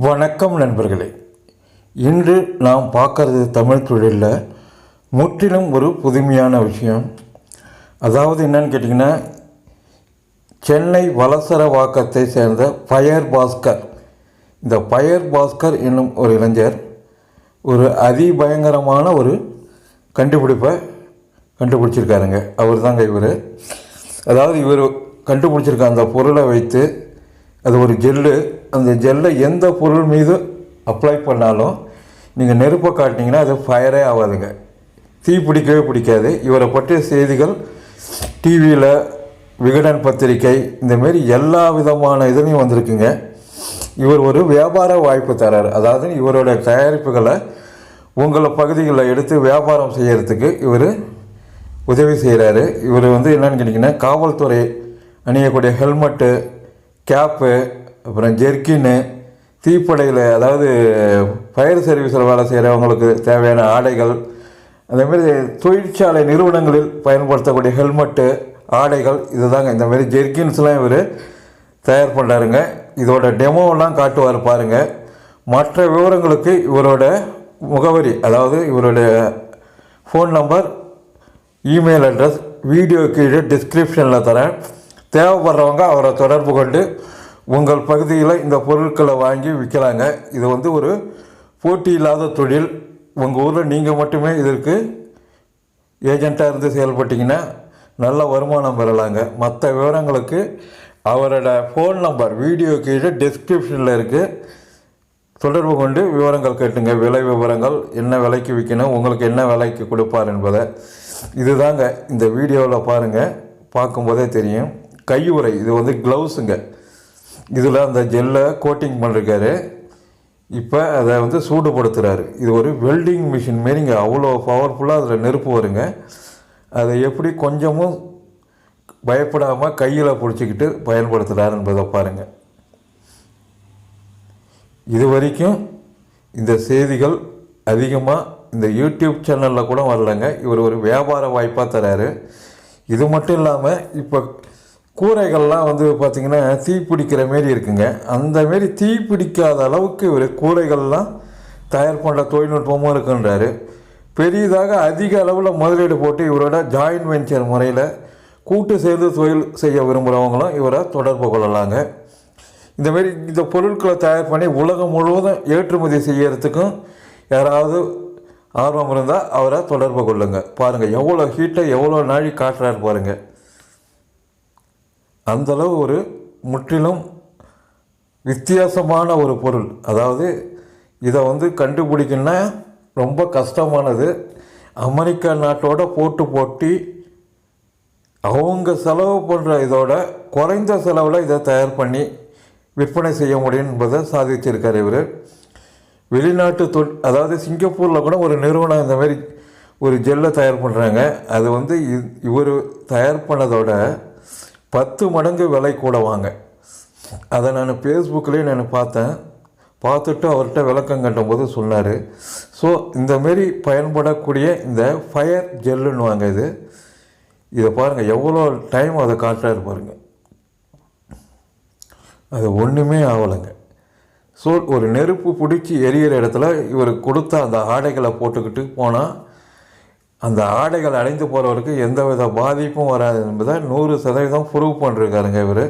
வணக்கம் நண்பர்களே. இன்று நாம் பார்க்கறது தமிழ் தொழிலில் முற்றிலும் ஒரு புதுமையான விஷயம். அதாவது என்னன்னு கேட்டிங்கன்னா, சென்னை வலசரவாக்கத்தை சேர்ந்த ஃபயர் பாஸ்கர். இந்த ஃபயர் பாஸ்கர் என்னும் ஒரு இளைஞர் ஒரு அதிபயங்கரமான ஒரு கண்டுபிடிப்பை கண்டுபிடிச்சிருக்காருங்க. அவர் தாங்க இவர். அதாவது இவர் கண்டுபிடிச்சிருக்க அந்த பொருளை வைத்து, அது ஒரு ஜெல்லு. அந்த ஜெல்லை எந்த பொருள் மீது அப்ளை பண்ணாலும் நீங்கள் நெருப்பை காட்டினீங்கன்னா அது ஃபயரே ஆகாதுங்க, தீ பிடிக்கவே பிடிக்காது. இவரை பற்றிய செய்திகள் டிவியில், விகடன் பத்திரிகை, இந்தமாரி எல்லா விதமான இதுலேயும் வந்திருக்குங்க. இவர் ஒரு வியாபார வாய்ப்பு தரார். அதாவது இவருடைய தயாரிப்புகளை உங்களை பகுதிகளில் எடுத்து வியாபாரம் செய்கிறதுக்கு இவர் உதவி செய்கிறாரு. இவர் என்னென்னு கேட்டிங்கன்னா, காவல்துறை அணியக்கூடிய ஹெல்மெட்டு, கேப்பு, அப்புறம் ஜெர்கின்னு, தீப்படையில் அதாவது ஃபயர் சர்வீஸில் வேலை செய்கிறவங்களுக்கு தேவையான ஆடைகள், அதேமாரி தொழிற்சாலை நிறுவனங்களில் பயன்படுத்தக்கூடிய ஹெல்மெட்டு, ஆடைகள், இதுதாங்க. இந்தமாரி ஜெர்கின்ஸ்லாம் இவர் தயார் பண்ணுறாருங்க. இதோட டெமோவெல்லாம் காட்டுவார் பாருங்கள். மற்ற விவரங்களுக்கு இவரோட முகவரி, அதாவது இவருடைய phone number, email address video கீழே டிஸ்கிரிப்ஷனில் தரேன். தேவைப்படுறவங்க அவரை தொடர்பு கொண்டு உங்கள் பகுதியில் இந்த பொருட்களை வாங்கி விற்கலாங்க. இது ஒரு போட்டி இல்லாத தொழில். உங்கள் ஊரில் நீங்கள் மட்டுமே இதற்கு ஏஜெண்ட்டாக இருந்து செயல்பட்டிங்கன்னா நல்ல வருமானம் பெறலாங்க. மற்ற விவரங்களுக்கு அவரோட ஃபோன் நம்பர் வீடியோ கீழே டிஸ்கிரிப்ஷனில் இருக்குது. தொடர்பு கொண்டு விவரங்கள் கேட்டுங்க. விலை விவரங்கள், என்ன விலைக்கு விற்கணும், உங்களுக்கு என்ன விலைக்கு கொடுப்பார் என்பதை. இதுதாங்க இந்த வீடியோவில் பாருங்கள், பார்க்கும்போதே தெரியும். கையுறை, இது க்ளவுஸுங்க. இதில் அந்த ஜெல்லை கோட்டிங் பண்ணிருக்காரு. இப்போ அதை சூடுபடுத்துகிறாரு. இது ஒரு வெல்டிங் மிஷின் மாரிங்க. அவ்வளோ பவர்ஃபுல்லாக அதில் நெருப்பு வருங்க. அதை எப்படி கொஞ்சமும் பயப்படாமல் கையில் பிடிச்சிக்கிட்டு பயன்படுத்துகிறார் என்பதை பாருங்கள். இது வரைக்கும் இந்த செய்திகள் அதிகமாக இந்த யூடியூப் சேனலில் கூட வரலைங்க. இவர் ஒரு வியாபார வாய்ப்பாக தராரு. இது மட்டும் இல்லாமல் இப்போ கூரைகள்லாம் பார்த்திங்கன்னா தீ பிடிக்கிற மாரி இருக்குங்க. அந்தமாரி தீ பிடிக்காத அளவுக்கு இவர் கூரைகள்லாம் தயார் பண்ணுற தொழில்நுட்பமும் இருக்குன்றாரு. பெரியதாக அதிக அளவில் முதலீடு போட்டு இவரோட ஜாயின்ட் வெஞ்சர் முறையில் கூட்டு சேர்ந்து தொழில் செய்ய விரும்புகிறவங்களும் இவரை தொடர்பு கொள்ளலாங்க. இந்தமாரி இந்த பொருட்களை தயார் பண்ணி உலகம் முழுவதும் ஏற்றுமதி செய்யறதுக்கும் யாராவது ஆர்வம் இருந்தால் அவரை தொடர்பு கொள்ளுங்க. பாருங்கள் எவ்வளோ ஹீட்டை எவ்வளோ நாழி காட்டுறாரு பாருங்கள். அந்தளவு ஒரு முற்றிலும் வித்தியாசமான ஒரு பொருள். அதாவது இதை கண்டுபிடிக்கணுன்னா ரொம்ப கஷ்டமானது. அமெரிக்கா நாட்டோட போட்டி அவங்க செலவு பண்ணுற இதோட குறைந்த செலவில் இதை தயார் பண்ணி விற்பனை செய்ய முடியும் என்பதை சாதிச்சிருக்கார் இவர். வெளிநாட்டு அதாவது சிங்கப்பூரில் கூட ஒரு நிறுவனம் இந்தமாரி ஒரு ஜெல்லை தயார் பண்ணுறாங்க. அது இவர் தயார் பண்ணதோட 10 மடங்கு விலை கூட வாங்க. அதை நான் ஃபேஸ்புக்லேயே நான் பார்த்துட்டு அவர்கிட்ட விளக்கம் கட்டும்போது சொன்னார். ஸோ இந்தமாரி பயன்படக்கூடிய இந்த ஃபயர் ஜெல்லுன்னு வாங்க. இதை பாருங்கள் எவ்வளோ டைம் அதை காட்டுறாரு பாருங்கள். அது ஒன்றுமே ஆகலைங்க. ஸோ ஒரு நெருப்பு பிடிச்சி எரியிற இடத்துல இவர் கொடுத்த அந்த ஆடைகளை போட்டுக்கிட்டு போனால் அந்த ஆடைகள் அடைந்து போகிறவருக்கு எந்தவித பாதிப்பும் வராது என்பதை 100% ப்ரூவ் பண்ணிருக்காருங்க. இவர்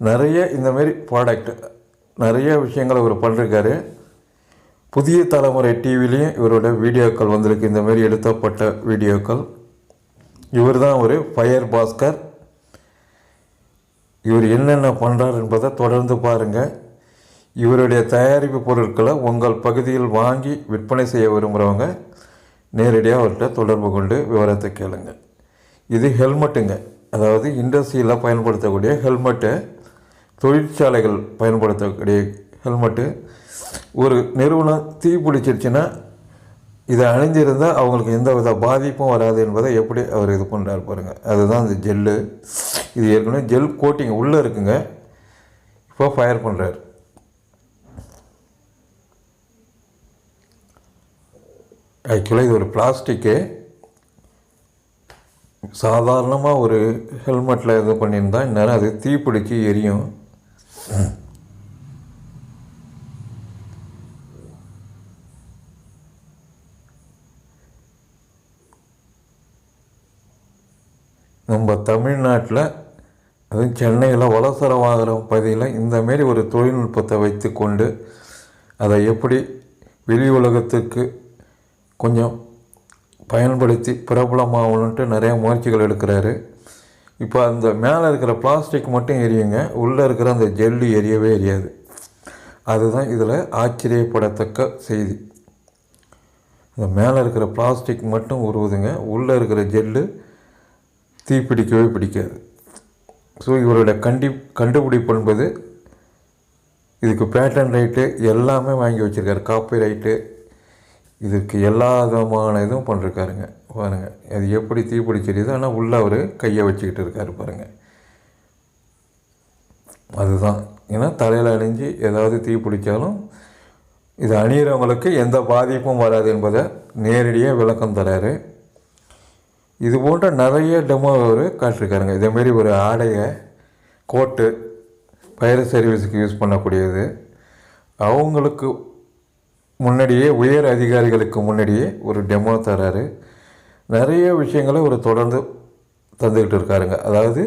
நிறைய இந்தமாரி ப்ராடக்ட் நிறைய விஷயங்களை இவர் பண்ணிருக்காரு. புதிய தலைமுறை டிவிலையும் இவரோட வீடியோக்கள் வந்திருக்கு, இந்தமாரி எடுத்தப்பட்ட வீடியோக்கள். இவர் தான் ஒரு ஃபயர் பாஸ்கர். இவர் என்னென்ன பண்ணுறார் என்பதை தொடர்ந்து பாருங்கள். இவருடைய தயாரிப்பு பொருட்களை உங்கள் பகுதியில் வாங்கி விற்பனை செய்ய விரும்புகிறவங்க நேரடியாக அவர்கிட்ட தொடர்பு கொண்டு விவரத்தை கேளுங்க. இது ஹெல்மெட்டுங்க. அதாவது இண்டஸ்ட்ரியில் பயன்படுத்தக்கூடிய ஹெல்மெட்டு, தொழிற்சாலைகள் பயன்படுத்தக்கூடிய ஹெல்மெட்டு. ஒரு நிறுவனம் தீ பிடிச்சிருச்சுன்னா இதை அணிஞ்சிருந்தால் அவங்களுக்கு எந்த வித பாதிப்பும் வராது என்பதை எப்படி அவர் இது பண்ணுறாரு பாருங்கள். அதுதான் அந்த ஜெல்லு. இது ஏற்கனவே ஜெல் கோட்டிங் உள்ளே இருக்குங்க. இப்போ ஃபயர் பண்ணுறாரு. ஆக்சுவலாக இது ஒரு பிளாஸ்டிக்கு. சாதாரணமாக ஒரு ஹெல்மெட்டில் இது பண்ணியிருந்தால் இந்நேரம் அது தீப்பிடிச்சு எரியும். நம்ம தமிழ்நாட்டில் அதுவும் சென்னையில் வலசர வாகனம் பகுதியில் இந்தமாரி ஒரு தொழில்நுட்பத்தை வைத்து கொண்டு அதை எப்படி வெளி உலகத்துக்கு கொஞ்சம் பயன்படுத்தி பிரபலமாகணுன்ட்டு நிறைய முயற்சிகள் எடுக்கிறாரு. இப்போ அந்த மேலே இருக்கிற பிளாஸ்டிக் மட்டும் எரியுங்க, உள்ளே இருக்கிற அந்த ஜெல்லு எரியவே எரியாது. அதுதான் இதில் ஆச்சரியப்படத்தக்க செய்தி. இந்த மேலே இருக்கிற பிளாஸ்டிக் மட்டும் உருவுதுங்க, உள்ளே இருக்கிற ஜெல்லு தீப்பிடிக்கவே பிடிக்காது. ஸோ இவரோட கண்டுபிடிப்பு என்பது இதுக்கு பேட்டன் ரைட்டு எல்லாமே வாங்கி வச்சுருக்காரு, காப்பி ரைட்டு, இதுக்கு எல்லா விதமான இதுவும் பண்ணிருக்காருங்க. பாருங்கள் அது எப்படி தீப்பிடிச்சிருது, ஆனால் உள்ளே அவர் கையை வச்சுக்கிட்டு இருக்காரு பாருங்கள். அதுதான் ஏன்னா தலையில் அணிஞ்சு ஏதாவது தீப்பிடித்தாலும் இது அணிகிறவங்களுக்கு எந்த பாதிப்பும் வராது என்பதை நேரடியாக விளக்கம் தராரு. இது போன்ற நிறைய டெமோ அவர் காட்டிருக்காருங்க. இதேமாரி ஒரு ஆடையை கோட்டு ஃபயர் சர்வீஸுக்கு யூஸ் பண்ணக்கூடியது, அவங்களுக்கு முன்னாடியே உயர் அதிகாரிகளுக்கு முன்னாடியே ஒரு டெமோ தராரு. நிறைய விஷயங்களை ஒரு தொடர்ந்து தந்துக்கிட்டு இருக்காருங்க. அதாவது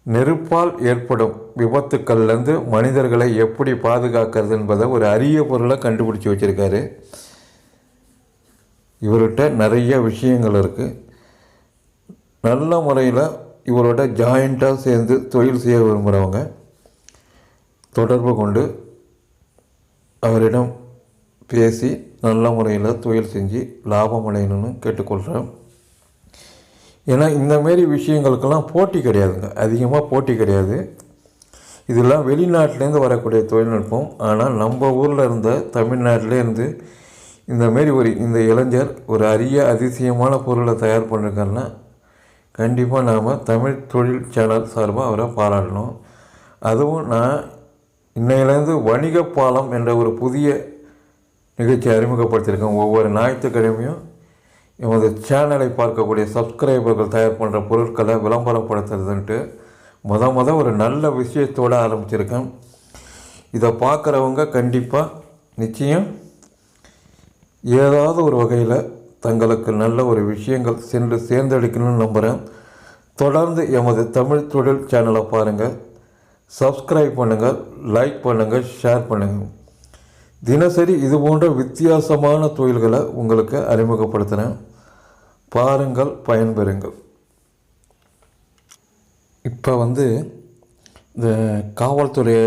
நெருப்பால் ஏற்படும் விபத்துக்கள்லேருந்து மனிதர்களை எப்படி பாதுகாக்கிறது என்பதை ஒரு அரிய பொருளை கண்டுபிடிச்சி வச்சுருக்காரு. இவர்கிட்ட நிறைய விஷயங்கள் இருக்குது. நல்ல முறையில் இவரோட ஜாயிண்ட்டாக சேர்ந்து தொழில் செய்ய விரும்புகிறவங்க தொடர்பு கொண்டு அவரிடம் பேசி நல்ல முறையில் தொழில் செஞ்சு லாபம் அடையணும்னு கேட்டுக்கொள்கிறேன். ஏன்னா இந்தமாரி விஷயங்களுக்கெல்லாம் போட்டி கிடையாதுங்க, அதிகமாக போட்டி கிடையாது. இதெல்லாம் வெளிநாட்டிலேருந்து வரக்கூடிய தொழில்நுட்பம். ஆனால் நம்ம ஊரில் இருந்த தமிழ்நாட்டிலேருந்து இந்தமாரி இந்த இளைஞர் ஒரு அரிய அதிசயமான பொருளை தயார் பண்ணிருக்காருன்னா கண்டிப்பாக நாம் தமிழ் தொழில் சேனல் சார்பாக அவரை பாராட்டணும். அதுவும் நான் இன்னையிலேருந்து வணிக பாலம் என்ற ஒரு புதிய நிகழ்ச்சி அறிமுகப்படுத்தியிருக்கேன். ஒவ்வொரு ஞாயிற்றுக்கிழமையும் எமது சேனலை பார்க்கக்கூடிய சப்ஸ்கிரைபர்கள் தயார் பண்ணுற பொருட்களை விளம்பரப்படுத்துறதுன்ட்டு ஒரு நல்ல விஷயத்தோடு ஆரம்பிச்சிருக்கேன். இதை பார்க்குறவங்க கண்டிப்பாக நிச்சயம் ஏதாவது ஒரு வகையில் தங்களுக்கு நல்ல ஒரு விஷயங்கள் சென்று சேர்ந்தெடுக்கணும்னு நம்புகிறேன். தொடர்ந்து எமது தமிழ் தொழில் சேனலை பாருங்கள், சப்ஸ்கிரைப் பண்ணுங்கள், லைக் பண்ணுங்கள், ஷேர் பண்ணுங்கள். தினசரி இது போன்ற வித்தியாசமான தொழில்களை உங்களுக்கு அறிமுகப்படுத்துகிறேன். பாருங்கள், பயன்பெறுங்கள். இப்போ இந்த காவல்துறை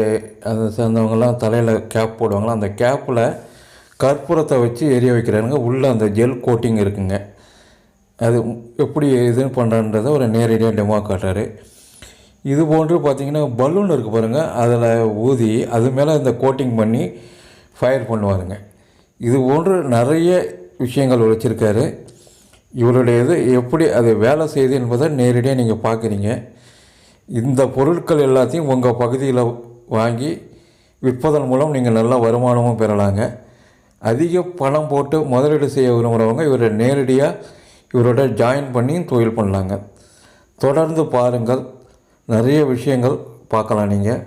அதை சேர்ந்தவங்கலாம் தலையில் கேப் போடுவாங்களா, அந்த கேப்பில் கற்பூரத்தை வச்சு எரிய வைக்கிறாங்க. உள்ளே அந்த ஜெல் கோட்டிங் இருக்குங்க. அது எப்படி இதுன்னு பண்ணுறன்றதை ஒரு நேரடியாக டெமோ காட்டுறாரு. இது போன்று பார்த்திங்கன்னா பலூன் இருக்குது பாருங்கள், அதில் ஊதி அது மேலே இந்த கோட்டிங் பண்ணி ஃபயர் பண்ணுவாருங்க. இது போன்று நிறைய விஷயங்கள் வச்சுருக்காரு. இவருடைய இது எப்படி அது வேலை செய்யுது என்பதை நேரடியாக நீங்கள் பார்க்குறீங்க. இந்த பொருட்கள் எல்லாத்தையும் உங்கள் பகுதியில் வாங்கி விற்பதன் மூலம் நீங்கள் நல்ல வருமானமும் பெறலாங்க. அதிக பணம் போட்டு முதலீடு செய்ய விரும்புகிறவங்க இவரை நேரடியாக இவரோட ஜாயின் பண்ணி தொழில் பண்ணலாங்க. தொடர்ந்து பாருங்கள், நிறைய விஷயங்கள் பார்க்கலாம் நீங்கள்.